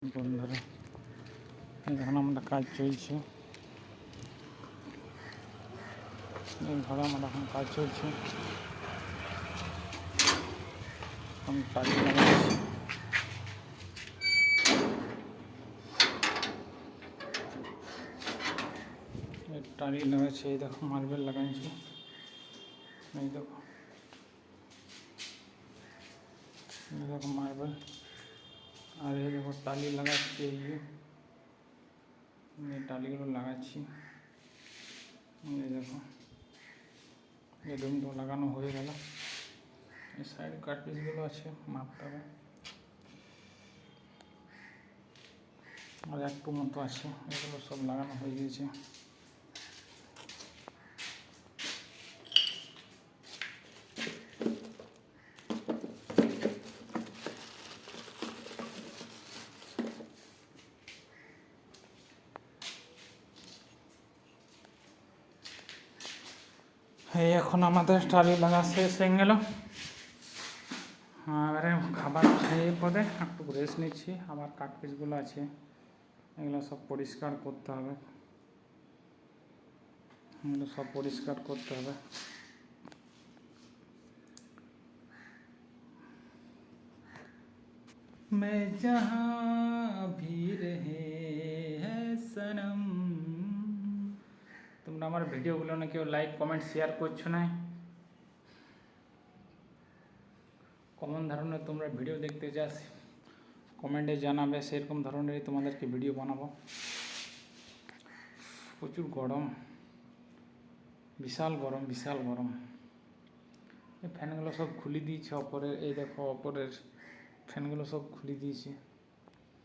বন্ধুরা, এখন আমরা কাজ চলছে। এই ঘরে আমার এখন কাজ চলছে। আমি টালি লাগাচ্ছি। টালি লাগাচ্ছি। এই দেখো মার্বেল লাগাচ্ছি। এই দেখো মার্বেল। আর এই দেখো টালি লাগাচ্ছি। এই টালিগুলো লাগাচ্ছি। এই দেখো এই রুমটা লাগানো হয়ে গেল। এই সাইড কাট পিসগুলো আছে, মাপতে হবে। আর একটু মতো আছে, এগুলো সব লাগানো হয়ে গিয়েছে। এই এখন আমাদের টালি লাগা শেষ হয়ে গেল। এবারে খাবার খেয়ে পরে একটু রেস্ট নিচ্ছি। আবার কাঠ পিসগুলো আছে, এগুলো সব পরিষ্কার করতে হবে। এগুলো সব পরিষ্কার করতে হবে। मैं जहाँ भी रहे है सनम। তোমরা আমার ভিডিওগুলো না কেউ লাইক কমেন্ট শেয়ার করছো না। কেমন ধরনের তোমরা ভিডিও দেখতে চাস কমেন্টে জানাবে, সেরকম ধরনেরই তোমাদেরকে ভিডিও বানাবো। প্রচুর গরম, বিশাল গরম, বিশাল গরম। এই ফ্যানগুলো সব খুলে দিয়েছে অপরের। এই দেখো অপরের ফ্যানগুলো সব খুলে দিয়েছে।